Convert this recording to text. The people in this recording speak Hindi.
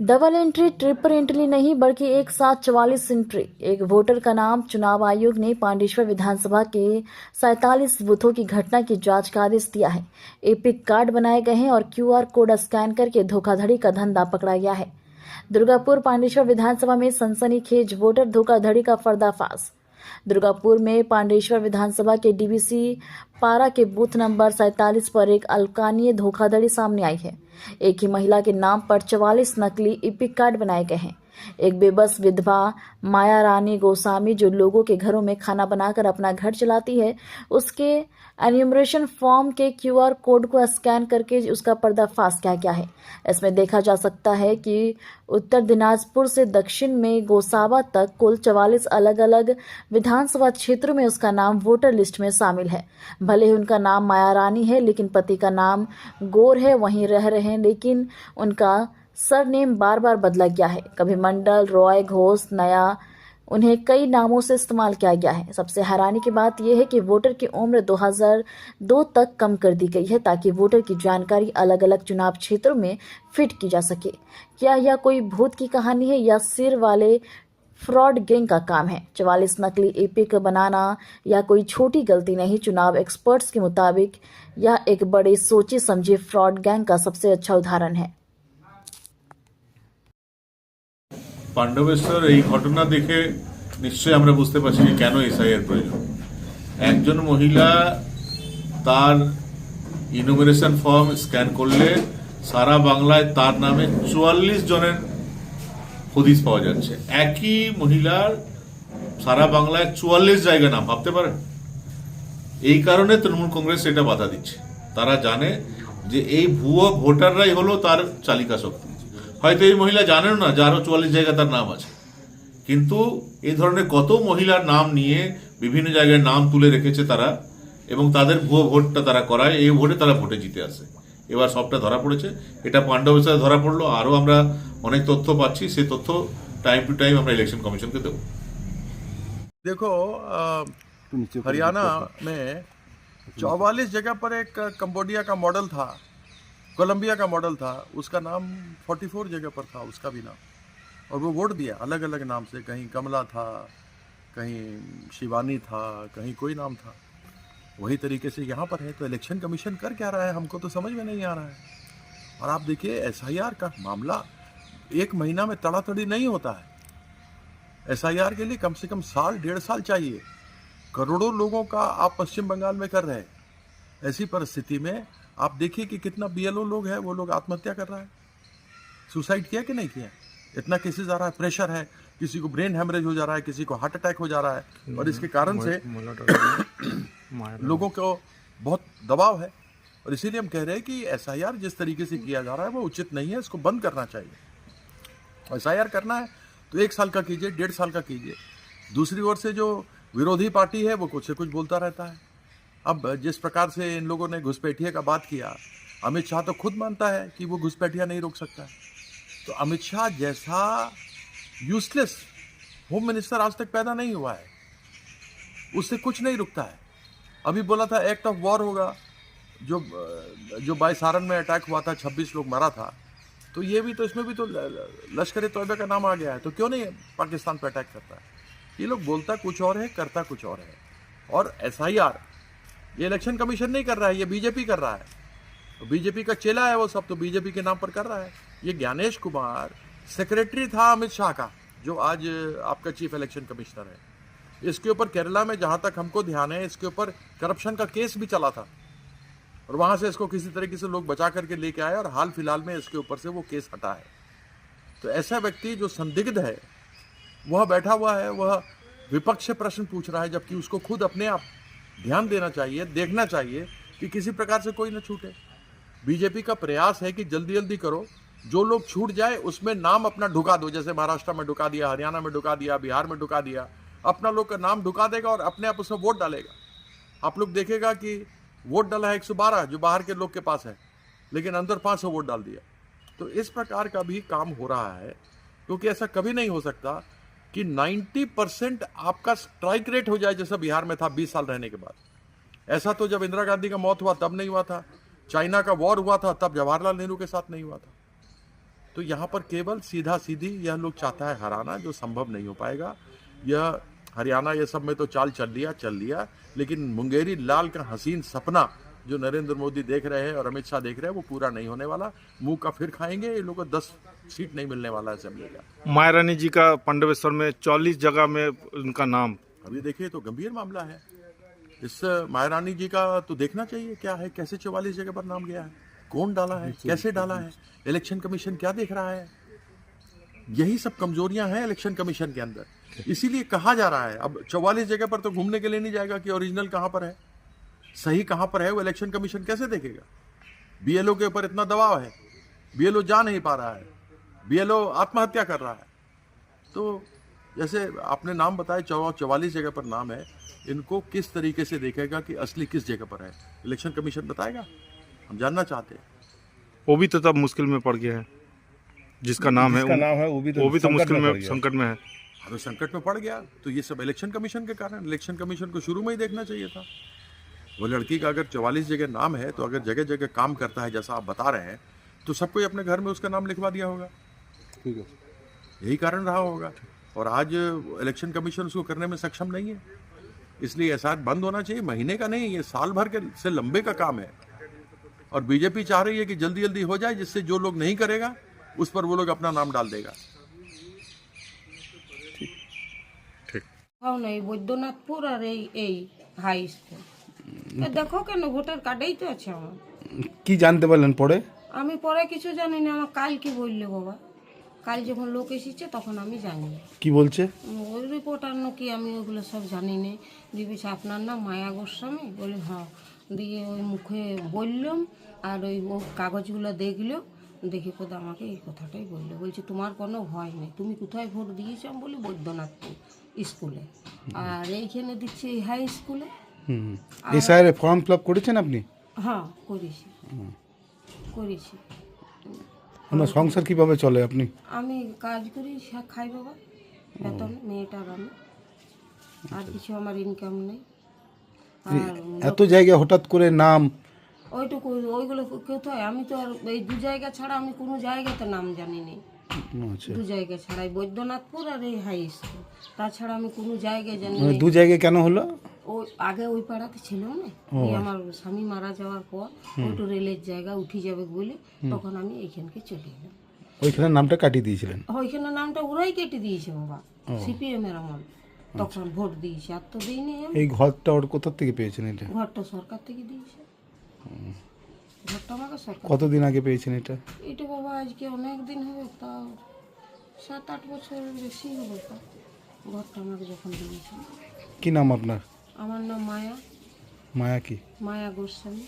डबल एंट्री, ट्रिपल एंट्री नहीं बल्कि एक साथ 44 एंट्री। एक वोटर का नाम। चुनाव आयोग ने पांडेश्वर विधानसभा के 47 बूथों की घटना की जांच का आदेश दिया है। एपिक कार्ड बनाए गए हैं और क्यूआर कोड स्कैन करके धोखाधड़ी का धंधा पकड़ा गया है। दुर्गापुर पांडेश्वर विधानसभा में सनसनीखेज वोटर धोखाधड़ी का पर्दाफाश। दुर्गापुर में पांडेश्वर विधानसभा के डीवीसी पारा के बूथ नंबर 47 पर एक अल्पकालीन धोखाधड़ी सामने आई है। एक ही महिला के नाम पर 44 नकली इपिक कार्ड बनाए गए हैं। एक बेबस विधवा माया रानी गोस्वामी, जो लोगों के घरों में खाना बनाकर अपना घर चलाती है, उसके एन्यूमरेशन फॉर्म के क्यूआर कोड को स्कैन करके उसका पर्दाफाश किया गया है। इसमें देखा जा सकता है कि उत्तर दिनाजपुर से दक्षिण में गोसावा तक कुल 44 अलग अलग विधानसभा क्षेत्रों में उसका नाम वोटर लिस्ट में शामिल है। भले ही उनका नाम माया रानी है, लेकिन पति का नाम गौर है, वहीं रह रहे हैं, लेकिन उनका सरनेम बार बार बदला गया है। कभी मंडल, रॉय, घोष, नया, उन्हें कई नामों से इस्तेमाल किया गया है। सबसे हैरानी की बात यह है कि वोटर की उम्र 2002 तक कम कर दी गई है, ताकि वोटर की जानकारी अलग अलग चुनाव क्षेत्रों में फिट की जा सके। क्या यह कोई भूत की कहानी है या सिर वाले फ्रॉड गैंग का काम है? 44 नकली एपिक बनाना या कोई छोटी गलती नहीं। चुनाव एक्सपर्ट्स के मुताबिक यह एक बड़े सोचे समझे फ्रॉड गैंग का सबसे अच्छा उदाहरण है। পাণ্ডবেশ্বর এই ঘটনা দেখে নিশ্চয়ই আমরা বুঝতে পারছি যে কেন এসআইআর প্রয়োজন। একজন মহিলা তার ইনুমারেশন ফর্ম স্ক্যান করলে সারা বাংলায় তার নামে 44 জনের হদিস পাওয়া যাচ্ছে। একই মহিলার সারা বাংলায় 44 জায়গা নাম, ভাবতে পারেন? এই কারণে তৃণমূল কংগ্রেস এটা বাধা দিচ্ছে। তারা জানে যে এই ভুয়ো ভোটাররাই হলো তার চালিকা শক্তি। হয়তো এই মহিলা জানেন না যে আরো 44 জায়গায় তার নাম আছে, কিন্তু এই ধরনের কত মহিলার নাম নিয়ে বিভিন্ন জায়গায় নাম তুলে রেখেছে তারা, এবং তাদের ভুয়ো ভোটটা তারা করায়। এই ভোটে তারা ভোটে জিতে আসে। এবার সবটা ধরা পড়েছে। এটা পাণ্ডবেশ্বরে ধরা পড়লো। আরো আমরা অনেক তথ্য পাচ্ছি, সেই তথ্য টাইম টু টাইম আমরা ইলেকশন কমিশনকে দেবো। देखो हरियाणा में 44 जगह पर एक कंबोडिया का मॉडल था, कोलंबिया का मॉडल था, उसका नाम 44 जगह पर था, उसका भी नाम, और वो वोट दिया अलग अलग नाम से। कहीं कमला था, कहीं शिवानी था, कहीं कोई नाम था। वही तरीके से यहाँ पर है। तो इलेक्शन कमीशन कर क्या रहा है, हमको तो समझ में नहीं आ रहा है। और आप देखिए एसआईआर का मामला 1 महीना में तड़ातड़ी नहीं होता है। एसआईआर के लिए कम से कम साल 1.5 साल चाहिए। करोड़ों लोगों का आप पश्चिम बंगाल में कर रहे हैं। ऐसी परिस्थिति में आप देखिए कि कितना बीएलओ लोग हैं, वो लोग आत्महत्या कर रहा है। सुसाइड किया कि नहीं किया? इतना केसेस आ रहा है, प्रेशर है, किसी को ब्रेन हेमरेज हो जा रहा है, किसी को हार्ट अटैक हो जा रहा है, और इसके कारण से लोगों को बहुत दबाव है। और इसीलिए हम कह रहे हैं कि एसआईआर जिस तरीके से किया जा रहा है वो उचित नहीं है, इसको बंद करना चाहिए। एसआईआर करना है तो 1 साल का कीजिए, 1.5 साल का कीजिए। दूसरी ओर से जो विरोधी पार्टी है वो कुछ से कुछ बोलता रहता है। अब जिस प्रकार से इन लोगों ने घुसपैठिया का बात किया, अमित शाह तो खुद मानता है कि वो घुसपैठिया नहीं रोक सकता है। तो अमित शाह जैसा यूजलेस होम मिनिस्टर आज तक पैदा नहीं हुआ है, उससे कुछ नहीं रुकता है। अभी बोला था एक्ट ऑफ वॉर होगा, जो बाय सारन में अटैक हुआ था, 26 लोग मरा था, तो ये भी तो, इसमें भी तो लश्कर ए तोयबा का नाम आ गया है। तो क्यों नहीं पाकिस्तान पर अटैक करता है? ये लोग बोलता कुछ और है, करता कुछ और है। और एसआईआर ये इलेक्शन कमीशन नहीं कर रहा है, ये बीजेपी कर रहा है। तो बीजेपी का चेला है वो सब, तो बीजेपी के नाम पर कर रहा है। ये ज्ञानेश कुमार सेक्रेटरी था अमित शाह का, जो आज आपका चीफ इलेक्शन कमिश्नर है। इसके ऊपर केरला में, जहां तक हमको ध्यान है, इसके ऊपर करप्शन का केस भी चला था, और वहां से इसको किसी तरीके से लोग बचा करके लेके आए, और हाल फिलहाल में इसके ऊपर से वो केस हटा है। तो ऐसा व्यक्ति जो संदिग्ध है वह बैठा हुआ है, वह विपक्ष से प्रश्न पूछ रहा है, जबकि उसको खुद अपने आप ध्यान देना चाहिए, देखना चाहिए कि किसी प्रकार से कोई न छूटे। बीजेपी का प्रयास है कि जल्दी जल्दी करो, जो लोग छूट जाए उसमें नाम अपना ढुका दो। जैसे महाराष्ट्र में ढुका दिया, हरियाणा में ढुका दिया, बिहार में ढुका दिया, अपना लोग का नाम ढुका देगा और अपने आप उसमें वोट डालेगा। आप लोग देखेगा कि वोट डाला है 112 जो बाहर के लोग के पास है, लेकिन अंदर 500 वोट डाल दिया। तो इस प्रकार का भी काम हो रहा है, क्योंकि ऐसा कभी नहीं हो सकता कि 90% आपका स्ट्राइक रेट हो जाए, जैसा बिहार में था 20 साल रहने के बाद। ऐसा तो जब इंदिरा गांधी का मौत हुआ तब नहीं हुआ था, चाइना का वॉर हुआ था तब जवाहरलाल नेहरू के साथ नहीं हुआ था। तो यहाँ पर केवल सीधा सीधी यह लोग चाहता है हराना, जो संभव नहीं हो पाएगा। यह हरियाणा ये सब में तो चाल चल लिया, लेकिन मुंगेरी लाल का हसीन सपना जो नरेंद्र मोदी देख रहे हैं और अमित शाह देख रहे हैं वो पूरा नहीं होने वाला। मुंह का फिर खाएंगे, ये लोगों को 10 सीट नहीं मिलने वाला असेंबली का। मायारानी जी का पांडवेश्वर में 44 जगह में उनका नाम। अभी देखिए तो गंभीर मामला है। इस महारानी जी का तो देखना चाहिए क्या है, कैसे 44 जगह पर नाम गया है, कौन डाला है, कैसे डाला है, इलेक्शन कमीशन क्या देख रहा है। यही सब कमजोरियां हैं इलेक्शन कमीशन के अंदर, इसीलिए कहा जा रहा है। अब 44 जगह पर तो घूमने के लिए नहीं जाएगा कि ओरिजिनल कहां पर है, सही कहां पर है, वो इलेक्शन कमीशन कैसे देखेगा। बीएलओ के ऊपर इतना दबाव है, बीएलओ जा नहीं पा रहा है, बीएलओ आत्महत्या कर रहा है। तो जैसे आपने नाम बताया 44 जगह पर नाम है, इनको किस तरीके से देखेगा कि असली किस जगह पर है, इलेक्शन कमीशन बताएगा, हम जानना चाहते हैं। वो भी तो तब मुश्किल में पड़ गया है, जिसका नाम है वो भी तो मुश्किल में, संकट में है। अगर संकट में पड़ गया तो ये सब इलेक्शन कमीशन के कारण, इलेक्शन कमीशन को शुरू में ही देखना चाहिए था। वो लड़की का अगर 44 जगह नाम है, तो अगर जगह जगह काम करता है जैसा आप बता रहे हैं, तो सबको अपने घर में उसका नाम लिखवा दिया होगा। ठीक है, यही कारण रहा होगा। और आज इलेक्शन कमीशन उसको करने में सक्षम नहीं है, इसलिए ऐसा बंद होना चाहिए। महीने का नहीं, ये साल भर के से लंबे का काम है। और बीजेपी चाह रही है कि जल्दी जल्दी हो जाए, जिससे जो लोग नहीं करेगा उस पर वो लोग अपना नाम डाल देगा। नहीं বৈদ্যনাথপুর আর এই হাই স্কুল দেখো কেন ভোটার কার্ডেই তো আছে আমার। কি জানতে পারলেন পরে? আমি পরে কিছু জানি না, আমার কাল কি বললে বাবা, কাল যখন লোক এসেছে তখন আমি জানি। কি বলছে? ওই রিপোর্টার নাকি আমি ওগুলো সব জানি না। দিবিছে আপনার নাম মায়া গোস্বামী, বলি হ্যাঁ। দিয়ে ওই মুখে বললাম, আর ওই ও কাগজগুলো দেখলো, দেখে পরে আমাকে এই কথাটাই বললো, বলছে তোমার কোনো ভয় নেই, তুমি কোথায় ভোট দিয়েছো। আমি বলি বৈদ্যনাথপুর স্কুলে, আর এইখানে দিচ্ছি এই হাই স্কুলে। এসআইআর ফর্ম ফিল আপ করেছেন আপনি? হ্যাঁ করেছি। আপনার সংসার কিভাবে চলে? আপনি? আমি কাজ করি, খাই বাবা, বেতন মেয়েটার আমি, আর কিছু আমার ইনকাম নেই। আর এত জায়গায় হঠাৎ করে নাম, ওইটুকু ওইগুলো কোথায়, আমি তো আর এই দু জায়গা ছাড়া আমি কোনো জায়গাতে নাম জানি না। আচ্ছা, দু জায়গা ছাড়াই বৈদ্যনাথপুর আর এই হাই স্কুল, তাছাড়া আমি কোনো জায়গায় জানি মানে না। দু জায়গায় কেন হলো? ওই আগে ওই পাড়াতে ছিল না, এই আমার স্বামী মারা যাওয়ার পর ওইটু রেলের জায়গা উঠে যাবে বলে তখন আমি এইখানকে চলে এলাম। ওইখানে নামটা কাটিয়ে দিয়েছিলেন? ওইখানে নামটা ওরাই কেটে দিয়েছে বাবা, সিপিএম এর আমল, তখন ভোট দিয়েছে। আর তো দিইনি আমি। এই ঘরটা ওর কোথা থেকে পেয়েছেন এটা? ঘরটা সরকার থেকে দিয়েছে, ঘরটা আমাকে সরকার। কতদিন আগে পেয়েছেন এটা? এটা বাবা আজকে অনেক দিন হবে, তাও 7-8 বছর বেশি হবে। তা ঘরটা আমাকে যখন দিয়েছে। কি নাম আপনার? আমার নাম মায়া, মায়া কি? মায়া গোস্বামী।